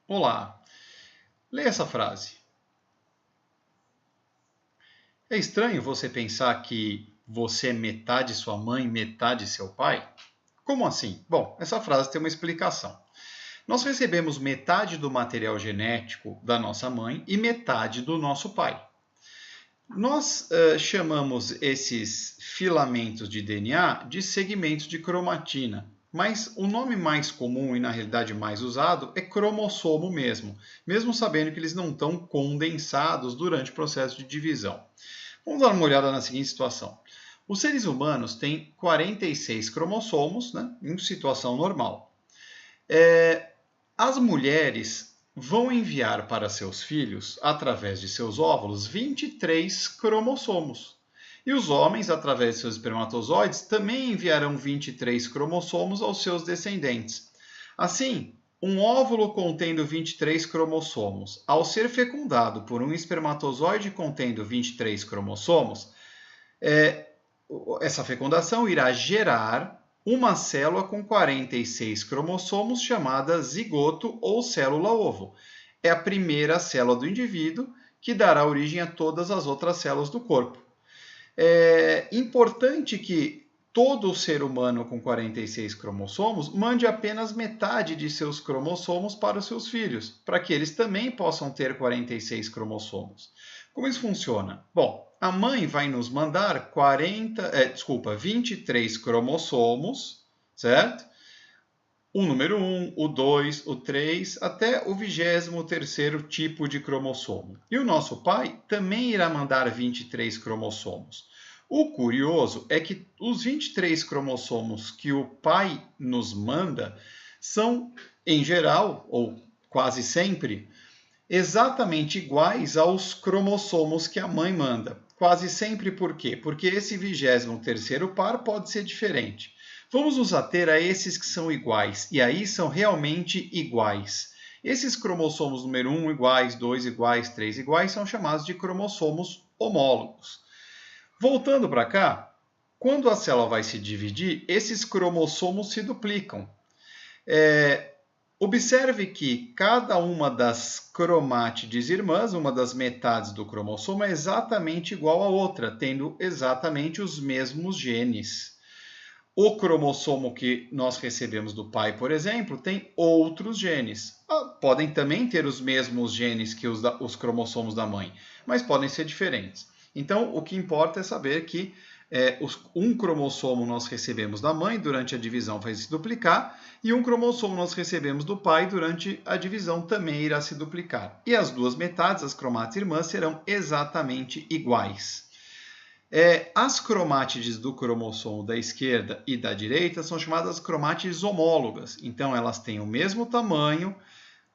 Olá, leia essa frase. É estranho você pensar que você é metade sua mãe, metade seu pai? Como assim? Bom, essa frase tem uma explicação. Nós recebemos metade do material genético da nossa mãe e metade do nosso pai. Nós chamamos esses filamentos de DNA de segmentos de cromatina, mas o nome mais comum e na realidade mais usado é cromossomo mesmo sabendo que eles não estão condensados durante o processo de divisão. Vamos dar uma olhada na seguinte situação. Os seres humanos têm 46 cromossomos, né, em situação normal. As mulheres vão enviar para seus filhos, através de seus óvulos, 23 cromossomos. E os homens, através de seus espermatozoides, também enviarão 23 cromossomos aos seus descendentes. Assim, um óvulo contendo 23 cromossomos, ao ser fecundado por um espermatozoide contendo 23 cromossomos, essa fecundação irá gerar uma célula com 46 cromossomos chamada zigoto ou célula-ovo. É a primeira célula do indivíduo que dará origem a todas as outras células do corpo. É importante que todo ser humano com 46 cromossomos mande apenas metade de seus cromossomos para os seus filhos, para que eles também possam ter 46 cromossomos. Como isso funciona? Bom, a mãe vai nos mandar 23 cromossomos, certo? O número 1, o 2, o 3, até o 23º tipo de cromossomo. E o nosso pai também irá mandar 23 cromossomos. O curioso é que os 23 cromossomos que o pai nos manda são, em geral, ou quase sempre, exatamente iguais aos cromossomos que a mãe manda. Quase sempre por quê? Porque esse 23º par pode ser diferente. Vamos nos ater a esses que são iguais, e aí são realmente iguais. Esses cromossomos número 1 iguais, 2 iguais, 3 iguais, são chamados de cromossomos homólogos. Voltando para cá, quando a célula vai se dividir, esses cromossomos se duplicam. Observe que cada uma das cromátides irmãs, uma das metades do cromossomo, é exatamente igual à outra, tendo exatamente os mesmos genes. O cromossomo que nós recebemos do pai, por exemplo, tem outros genes. Podem também ter os mesmos genes que os cromossomos da mãe, mas podem ser diferentes. Então, o que importa é saber que um cromossomo nós recebemos da mãe, durante a divisão vai se duplicar, e um cromossomo nós recebemos do pai, durante a divisão também irá se duplicar. E as duas metades, as cromátides irmãs, serão exatamente iguais. As cromátides do cromossomo da esquerda e da direita são chamadas cromátides homólogas. Então, elas têm o mesmo tamanho,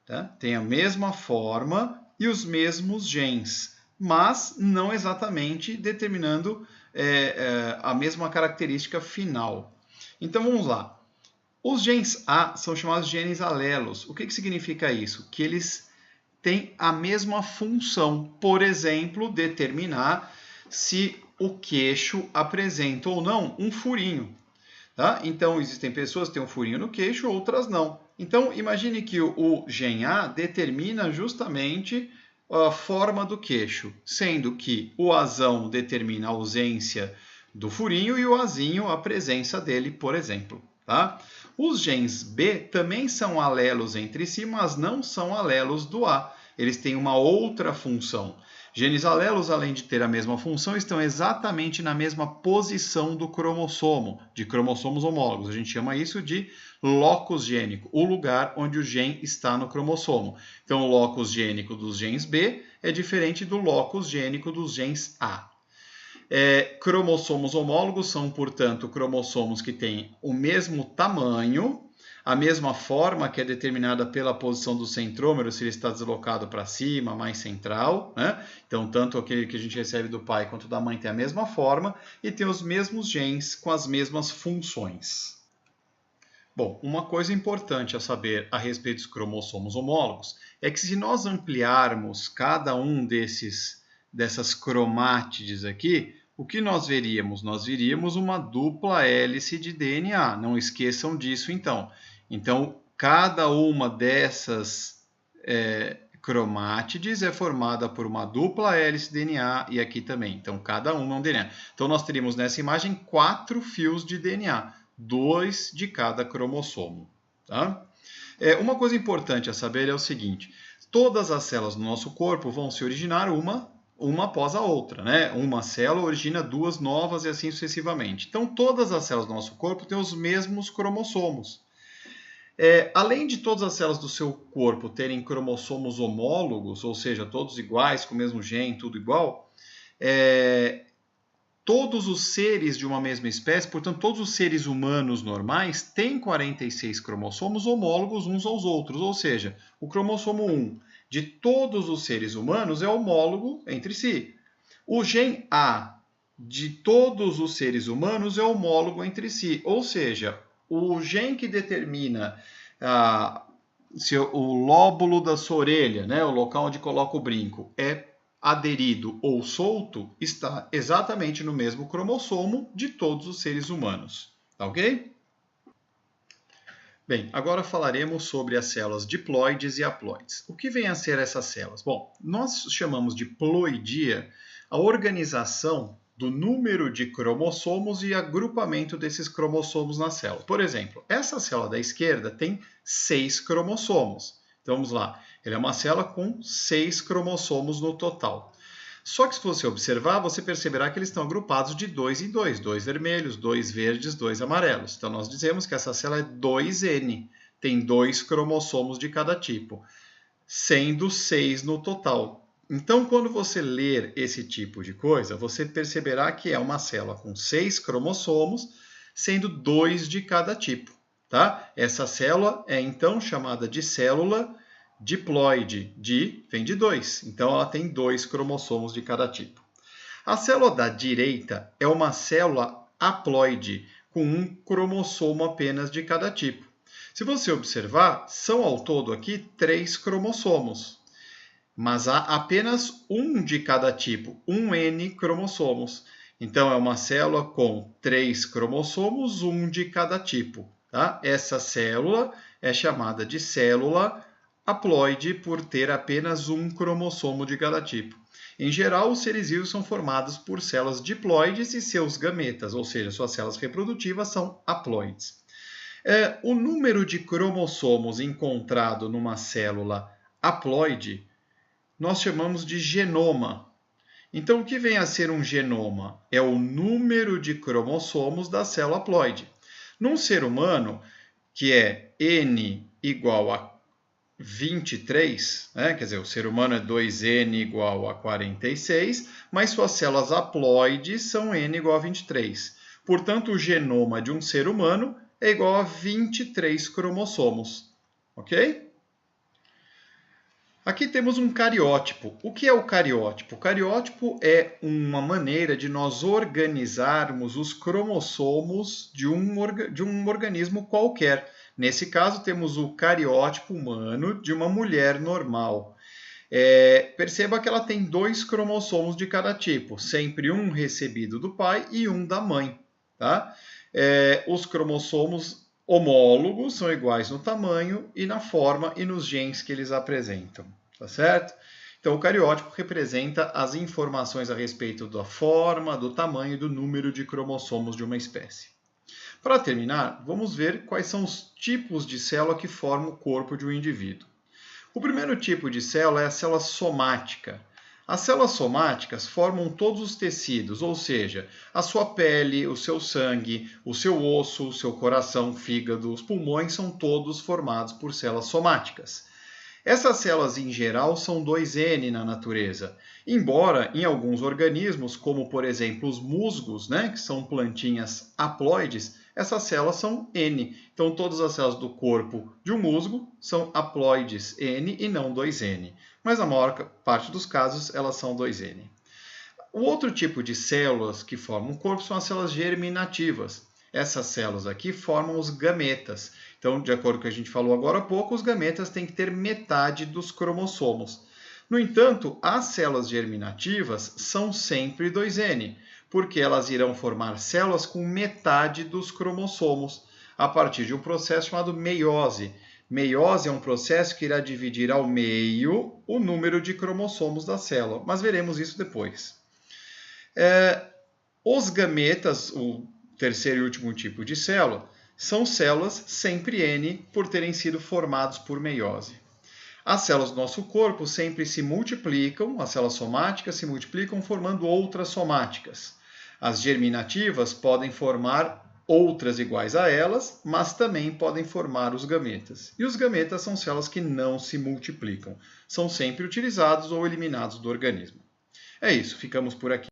tá? Têm a mesma forma e os mesmos genes, mas não exatamente determinando a mesma característica final. Então, vamos lá. Os genes A são chamados genes alelos. O que significa isso? Que eles têm a mesma função. Por exemplo, determinar se o queixo apresenta ou não um furinho. Tá? Então, existem pessoas que têm um furinho no queixo, outras não. Então, imagine que o gen A determina justamente a forma do queixo, sendo que o Azão determina a ausência do furinho e o Azinho a presença dele, por exemplo. Tá? Os genes B também são alelos entre si, mas não são alelos do A. Eles têm uma outra função. Genes alelos, além de ter a mesma função, estão exatamente na mesma posição do cromossomo, de cromossomos homólogos. A gente chama isso de locus gênico, o lugar onde o gene está no cromossomo. Então, o locus gênico dos genes B é diferente do locus gênico dos genes A. Cromossomos homólogos são, portanto, cromossomos que têm o mesmo tamanho, a mesma forma que é determinada pela posição do centrômero, se ele está deslocado para cima, mais central, né? Então, tanto aquele que a gente recebe do pai quanto da mãe tem a mesma forma e tem os mesmos genes com as mesmas funções. Bom, uma coisa importante a saber a respeito dos cromossomos homólogos é que se nós ampliarmos cada um dessas cromátides aqui, o que nós veríamos? Nós veríamos uma dupla hélice de DNA. Não esqueçam disso, então. Então, cada uma dessas cromátides é formada por uma dupla hélice DNA e aqui também. Então, cada um é um DNA. Então, nós teríamos nessa imagem 4 fios de DNA, 2 de cada cromossomo. Tá? Uma coisa importante a saber é o seguinte, todas as células do nosso corpo vão se originar uma após a outra, né? Uma célula origina 2 novas e assim sucessivamente. Então, todas as células do nosso corpo têm os mesmos cromossomos. Além de todas as células do seu corpo terem cromossomos homólogos, ou seja, todos iguais, com o mesmo gene, tudo igual, todos os seres de uma mesma espécie, portanto, todos os seres humanos normais têm 46 cromossomos homólogos uns aos outros, ou seja, o cromossomo 1 de todos os seres humanos é homólogo entre si. O gene A de todos os seres humanos é homólogo entre si, ou seja, o gene que determina o lóbulo da sua orelha, né, o local onde coloca o brinco, é aderido ou solto, está exatamente no mesmo cromossomo de todos os seres humanos. Tá ok? Bem, agora falaremos sobre as células diploides e haploides. O que vem a ser essas células? Bom, nós chamamos de ploidia a organização do número de cromossomos e agrupamento desses cromossomos na célula. Por exemplo, essa célula da esquerda tem 6 cromossomos. Então, vamos lá. Ela é uma célula com 6 cromossomos no total. Só que se você observar, você perceberá que eles estão agrupados de 2 em 2. 2 vermelhos, 2 verdes, 2 amarelos. Então, nós dizemos que essa célula é 2N. Tem 2 cromossomos de cada tipo, sendo 6 no total. Então, quando você ler esse tipo de coisa, você perceberá que é uma célula com 6 cromossomos, sendo 2 de cada tipo. Tá? Essa célula é então chamada de célula diploide. Vem de 2, então ela tem 2 cromossomos de cada tipo. A célula da direita é uma célula haploide, com 1 cromossomo apenas de cada tipo. Se você observar, são ao todo aqui 3 cromossomos. Mas há apenas 1 de cada tipo, 1N cromossomos. Então, é uma célula com 3 cromossomos, 1 de cada tipo. Tá? Essa célula é chamada de célula haploide por ter apenas 1 cromossomo de cada tipo. Em geral, os seres vivos são formados por células diploides e seus gametas, ou seja, suas células reprodutivas são haploides. O número de cromossomos encontrado numa célula haploide nós chamamos de genoma. Então, o que vem a ser um genoma? É o número de cromossomos da célula haploide. Num ser humano, que é N igual a 23, né? Quer dizer, o ser humano é 2N igual a 46, mas suas células haploides são N igual a 23. Portanto, o genoma de um ser humano é igual a 23 cromossomos. Ok? Aqui temos um cariótipo. O que é o cariótipo? O cariótipo é uma maneira de nós organizarmos os cromossomos de um organismo qualquer. Nesse caso, temos o cariótipo humano de uma mulher normal. Perceba que ela tem 2 cromossomos de cada tipo, sempre um recebido do pai e um da mãe. Tá? Os cromossomos homólogos são iguais no tamanho e na forma e nos genes que eles apresentam. Tá certo? Então, o cariótipo representa as informações a respeito da forma, do tamanho e do número de cromossomos de uma espécie. Para terminar, vamos ver quais são os tipos de célula que formam o corpo de um indivíduo. O primeiro tipo de célula é a célula somática. As células somáticas formam todos os tecidos, ou seja, a sua pele, o seu sangue, o seu osso, o seu coração, fígado, os pulmões são todos formados por células somáticas. Essas células, em geral, são 2N na natureza, embora em alguns organismos, como por exemplo os musgos, né, que são plantinhas haploides, essas células são N. Então, todas as células do corpo de um musgo são haploides N e não 2N. Mas na maior parte dos casos, elas são 2N. O outro tipo de células que formam o corpo são as células germinativas. Essas células aqui formam os gametas. Então, de acordo com o que a gente falou agora há pouco, os gametas têm que ter metade dos cromossomos. No entanto, as células germinativas são sempre 2N, porque elas irão formar células com metade dos cromossomos, a partir de um processo chamado meiose. Meiose é um processo que irá dividir ao meio o número de cromossomos da célula, mas veremos isso depois. Os gametas, o terceiro e último tipo de célula, são células sempre N por terem sido formados por meiose. As células do nosso corpo sempre se multiplicam, as células somáticas se multiplicam formando outras somáticas. As germinativas podem formar outras iguais a elas, mas também podem formar os gametas. E os gametas são células que não se multiplicam, são sempre utilizados ou eliminados do organismo. É isso, ficamos por aqui.